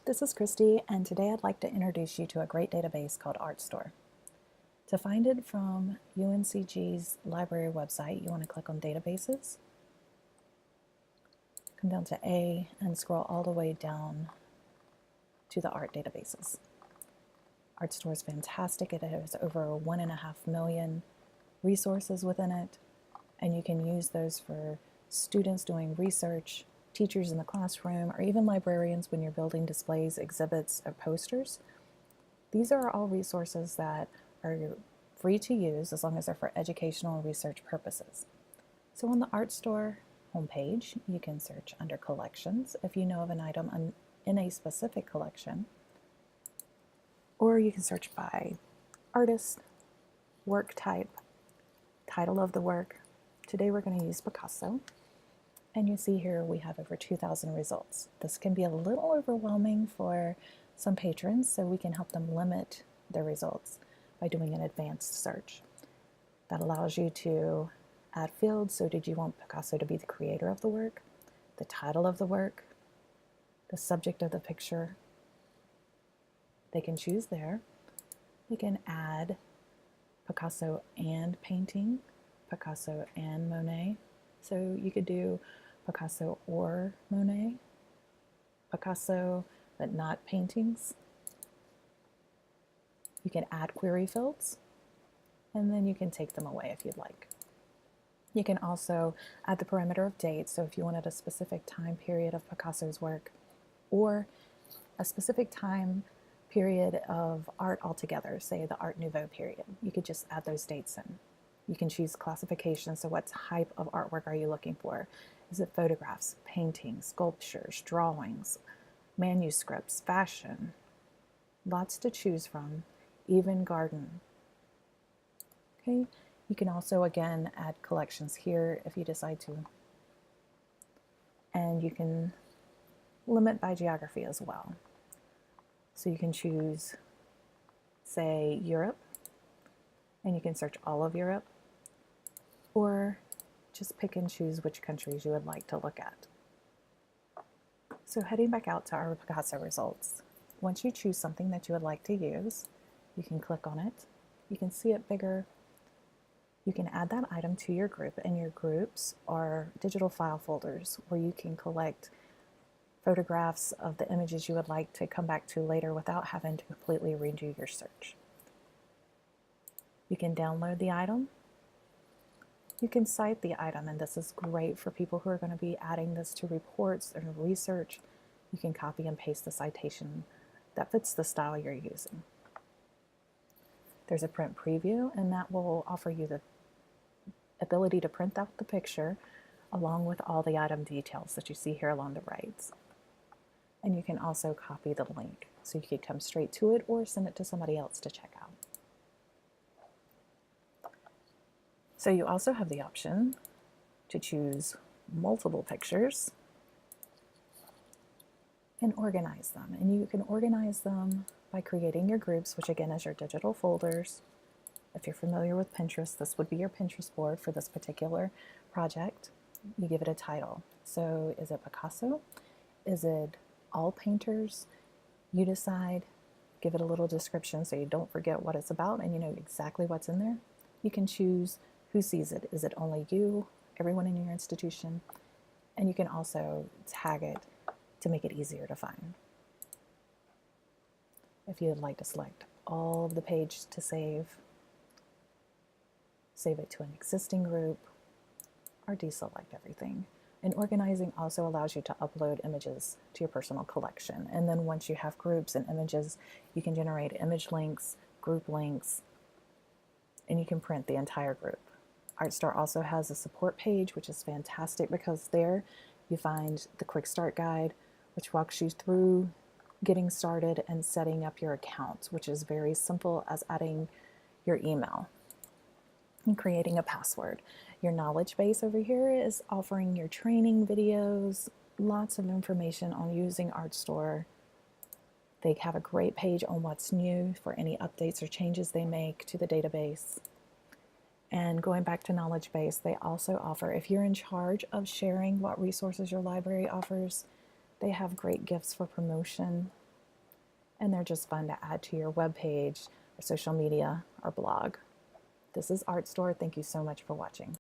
This is Christy, and today I'd like to introduce you to a great database called Artstor. To find it from UNCG's library website, you want to click on Databases, come down to A, and scroll all the way down to the art databases. Artstor is fantastic. It has over 1.5 million resources within it, and you can use those for students doing research, teachers in the classroom, or even librarians when you're building displays, exhibits, or posters. These are all resources that are free to use as long as they're for educational and research purposes. So on the Artstor homepage, you can search under collections if you know of an item in a specific collection, or you can search by artist, work type, title of the work. Today we're going to use Picasso. And you see here we have over 2,000 results. This can be a little overwhelming for some patrons, so we can help them limit their results by doing an advanced search. That allows you to add fields. So did you want Picasso to be the creator of the work, the title of the work, the subject of the picture? They can choose there. They can add Picasso and painting, Picasso and Monet. So you could do Picasso or Monet, Picasso but not paintings. You can add query fields, and then you can take them away if you'd like. You can also add the parameter of date, so if you wanted a specific time period of Picasso's work or a specific time period of art altogether, say the Art Nouveau period, you could just add those dates in. You can choose classification, so what type of artwork are you looking for? Is it photographs, paintings, sculptures, drawings, manuscripts, fashion? Lots to choose from, even garden. Okay, you can also again add collections here if you decide to. And you can limit by geography as well. So you can choose, say, Europe, and you can search all of Europe, or just pick and choose which countries you would like to look at. So heading back out to our Picasso results, once you choose something that you would like to use, you can click on it. You can see it bigger. You can add that item to your group, and your groups are digital file folders where you can collect photographs of the images you would like to come back to later without having to completely redo your search. You can download the item. You can cite the item, and this is great for people who are going to be adding this to reports and research. You can copy and paste the citation that fits the style you're using. There's a print preview, and that will offer you the ability to print out the picture along with all the item details that you see here along the right. And you can also copy the link, so you could come straight to it or send it to somebody else to check out. So you also have the option to choose multiple pictures and organize them. And you can organize them by creating your groups, which again is your digital folders. If you're familiar with Pinterest, this would be your Pinterest board for this particular project. You give it a title. So is it Picasso? Is it all painters? You decide. Give it a little description so you don't forget what it's about and you know exactly what's in there. You can choose who sees it. Is it only you, everyone in your institution? And you can also tag it to make it easier to find. If you'd like to select all of the page to save it to an existing group, or deselect everything. And organizing also allows you to upload images to your personal collection. And then once you have groups and images, you can generate image links, group links, and you can print the entire group. Artstor also has a support page, which is fantastic because there you find the quick start guide, which walks you through getting started and setting up your account, which is very simple as adding your email and creating a password. Your knowledge base over here is offering your training videos, lots of information on using Artstor. They have a great page on what's new for any updates or changes they make to the database. And going back to knowledge base, they also offer, if you're in charge of sharing what resources your library offers, They have great gifts for promotion, and they're just fun to add to your webpage or social media or blog. This is Artstor. Thank you so much for watching.